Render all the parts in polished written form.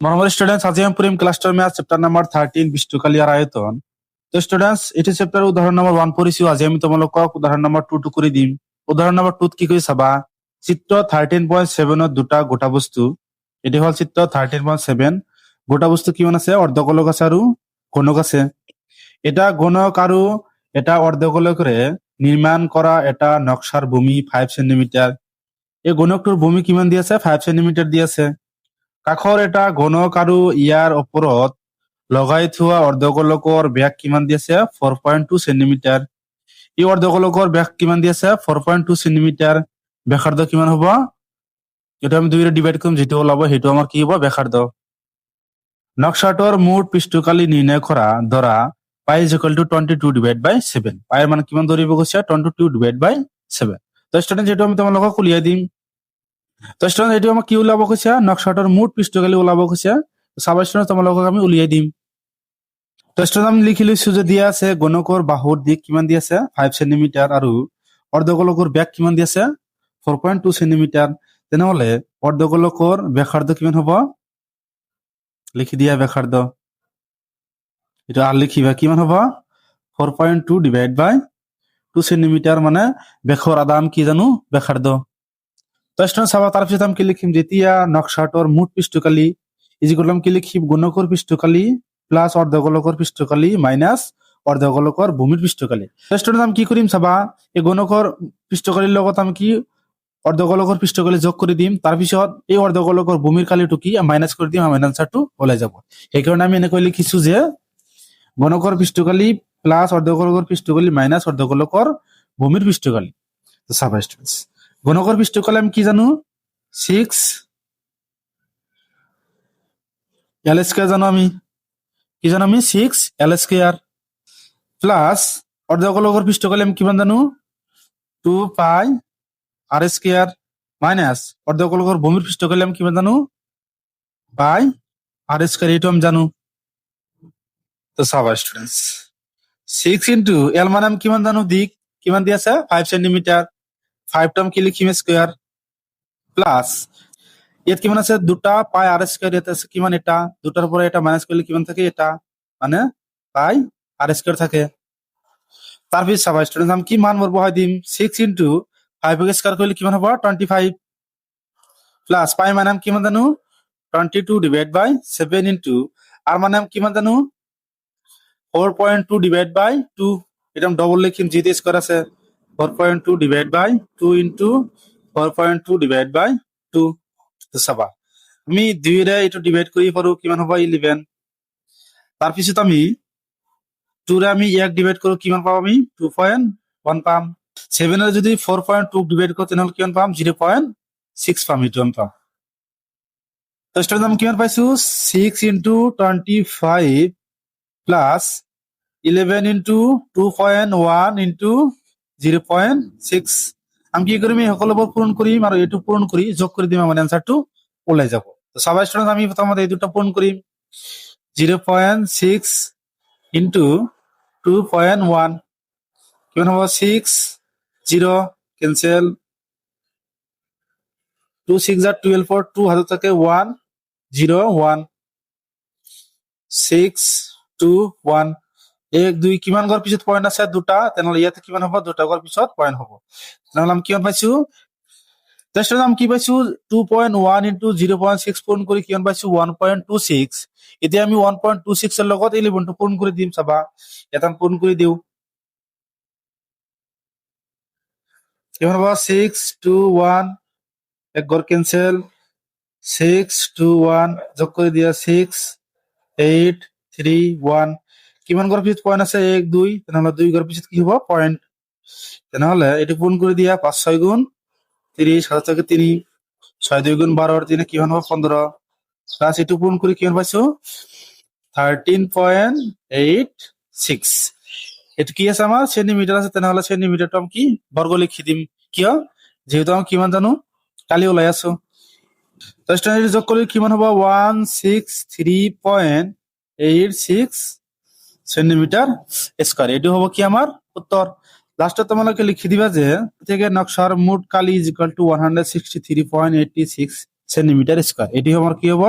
Normal students আজ আমি পড়িম cluster math chapter number 13 বিষ্টকালী আর আয়তন। তো স্টুডেন্টস এটি চ্যাপ্টার উদাহরণ নাম্বার 1 পড়িছি। আজ আমি তোমালোকক উদাহরণ নাম্বার 2 করে দিম। উদাহরণ নাম্বার 2 কি করে চাবা, চিত্র 13.7 ৰ দুটা গোটা বস্তু। এটি হল চিত্ৰ 13.7। গোটা বস্তু কিমান আছে, অৰ্ধগোলক আছে আৰু ঘনক আছে। এটা ঘনক আৰু এটা অৰ্ধগোলকৰে নিৰ্মাণ কৰা এটা নকশাৰ ভূমি 5 সেন্টিমিটাৰ। এই ঘনকটোৰ ভূমি কিমান দি আছে, 5 সেন্টিমিটাৰ দি আছে। কাষৰ এটা ঘনক আৰু ইয়াৰ ওপৰত লগাই থোৱা অৰ্ধগোলকৰ ব্যাস কিমান দি আছে, 4.2 সেন্টিমিটাৰ। এই অৰ্ধগোলকৰ ব্যাস কিমান দি আছে, 4.2 সেন্টিমিটাৰ। ব্যাসাৰ্ধ কিমান হ'ব, এটা আমি 2 ৰে ডিভাইড কৰিম, যেটো ওলাব সেইটো আমাৰ কি হ'ব, ব্যাসাৰ্ধ। নকশাটোৰ মুঠ পৃষ্ঠকালি নিৰ্ণয় কৰা ধৰা পাই ইজ ইকুয়াল টু 22/7। পাইৰ মানে কিমান ধৰিব গৈছে, 22/7। তো ষ্টুডেন্ট যেটো আমি তোমালোকক উলিয়াই দিম। তো ষ্টুডেন্ট এইটো আমাক কি ওলাব কৈছে, নকশাটোৰ মুঠ পৃষ্ঠকালি ওলাব কৈছে। চাবা ষ্টুডেন্ট তোমালোকক আমি উলিয়াই দিম। তো ষ্টুডেন্ট আমি লিখি লৈছো যে দিয়া আছে গণকৰ বাহুৰ দিক কিমান দি আছে, 5 সেন্টিমিটাৰ আৰু অৰ্ধগোলকৰ ব্যাস কিমান দি আছে, 4.2 সেন্টিমিটাৰ। তেনেহলে অৰ্ধগোলকৰ ব্যাসাৰ্ধ কিমান হ'ব, লিখি দিয়া ব্যাসাৰ্ধ। এটা আৰ লিখিবা কিমান হ'ব, 4.2/2 সেন্টিমিটাৰ, মানে ব্যাসৰ আদান কি জানো, ব্যাসাৰ্ধ। তো ষ্টুডেন্ট চাবা তাৰপিছত আমি কি লিখিম, যেতিয়া নকশাটোৰ মুঠ পৃষ্ঠকালি ইজ ইকুয়াল কি লিখিম, গণকৰ পৃষ্ঠকালি প্লাস অৰ্ধগোলকৰ পৃষ্ঠকালি মাইনাস অৰ্ধগোলকৰ ভূমিৰ পৃষ্ঠকালি। তো ষ্টুডেন্ট আমি কি কৰিম চাবা, এই গণকৰ পৃষ্ঠকালিৰ লগত আমি কি অৰ্ধগোলকৰ পৃষ্ঠকালি যোগ কৰি দিম। তাৰপিছত এই অৰ্ধগোলকৰ ভূমিৰ কালিটো কি মাইনাস কৰি দিম, আমাৰ আনসাৰটো ওলাই যাব। সেইকাৰণে আমি এনেকৈ লিখিছো যে গণকৰ পৃষ্ঠকালি প্লাস অৰ্ধগোলকৰ পৃষ্ঠকালি মাইনাস অৰ্ধগোলকৰ ভূমিৰ পৃষ্ঠকালি। তো চাবা স্টুডেন্টস, গণকৰ পৃষ্ঠকালি আমি কি জানো, 6 L স্কয়াৰ জানো, আমি কি জানো, আমি 6 L স্কয়াৰ প্লাস অৰ্ধগোলকৰ পৃষ্ঠকালি আমি কিমান জানো, 2 পাই R স্কয়াৰ মাইনাস অৰ্ধগোলকৰ ভূমিৰ পৃষ্ঠকালি আমি কিমান জানো, পাই R স্কয়ার, এইটো আমি জানো। তো চাবা স্টুডেন্টস, 6 ইন্টু L মানে আমি কিমান জানো, দিক কিমান দি আছে, 5 সেন্টিমিটার। 5 টো আমি কি লিখিম, স্কয়ার প্লাস ইয়াত কিমান আছে, দুটা পাই R স্কয়ার, ইয়াত আছে কিমান, এটা। দুটাৰ পৰা এটা মাইনাস কৰিলে কিমান থাকে, এটা, মানে পাই R স্কয়াৰ থাকে। তাৰপিছত চাবা স্টুডেন্ট আমি কি মান বহাই দিম, 6 ইন্টু 5 স্কয়ার কৰিলে কিমান হ'ব, 25 প্লাস পাই মানে আমি কিমান জানো, 22/7 ইন্টু আর মানে আমি কিমান জানো, 4.2/2। এটা আমি ডবল লিখিম, যেহেতু স্কয়ার আছে। 4.2/2 ইন্টু 4.2/2। তো চাবা আমি 2 ৰে এইটো ডিভাইড কৰি পাৰো, কিমান হ'ব, 11। তাৰপিছত আমি 2 ৰে আমি ইয়াক ডিভাইড কৰো, কিমান পাম আমি, 2.1 পাম। 7 ৰে যদি 4.2 ডিভাইড কৰো তেনেহলে কিমান পাম, 0.6 পাম, এইটো আমি পাম। তো স্টুডেন্ট আমি কিমান পাইছো, 6 ইন্টু 25 প্লাস 11 ইন্টু 2.1 ইন্টু 0.6। আমি কি কৰিম, এই সকলোবোৰ পূৰণ কৰিম আৰু এইটো পূৰণ কৰি যোগ কৰি দিম, আমাৰ আনসাৰটো ওলাই যাব। তো চাবা স্টুডেন্ট আমি প্ৰথমতে এই দুটা পূৰণ কৰিম, 0.6 ইন্টু 2.1 কিমান হ'ব, 6 0 কেনসেল, 2 6 আর 12 4 2 হাতে থাকে 1 0 1 6 2 1 1 2 কিমান ঘৰ পিছত পয়েন্ট আছে, দুটা। তেনেহলে ইয়াতে কিমান হ'ব, দুটা ঘৰ পিছত পয়েন্ট হ'ব। তেনেহলে আমি কিমান পাইছো, তাৰপিছত আমি কি পাইছো, 2.1 ইন্টু 0.6 পূৰণ কৰি কিমান পাইছো, 1.26। এতিয়া আমি 1.26 ৰ লগত 11 টো পূৰণ কৰি দিম। চাবা এটা পূৰণ কৰি দিও, কিমান হ'ব, 6 2 1 এক ঘর ক্যান্সেল, 6 2 1 যোগ করে দিয়া, 6 8 3 1 কিমান ঘর পিছত পয়েন্ট আছে, 1 2। তেনেহলে 2 ঘর পিছত কি হ'ব, পয়েন্ট। তেনেহলে এটি পূরণ করে দিয়া, 5 6 গুণ 30 7 থেকে 3 6 2 গুণ 12 3 কিমান হ'ব, 15 প্লাস এটি পূরণ করে কিমান পাইছো, 13.86। এটা কি আছে, আমার সেন্টিমিটার আছে। তেনেহলে সেন্টিমিটারটো আমি কি বর্গ লিখি দিম, কিয়, যেহেতু আমি কিমান জানো, কালি ওলাই আছো। তো স্টুডেন্ট যোগ করলে কিমান হ'ব, 163.86 সেন্টিমিটার স্কয়ার। এটি হ'ব কি আমার উত্তর। লাস্টে তোমালোকে লিখি দিবা যে থেকে নকশার মোট কালি is equal to 163.86 centimetre square. এটি আমার কি হ'ব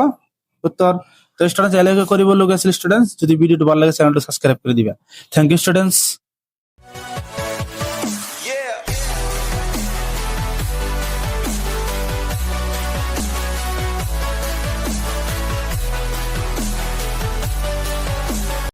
উত্তর। তো স্টুডেন্টস এলাকা করিব লোক আছিল স্টুডেন্টস যদি ভিডিওটি ভালো লাগে চ্যানেলটা সাবস্ক্রাইব করে দিবা। Thank you students.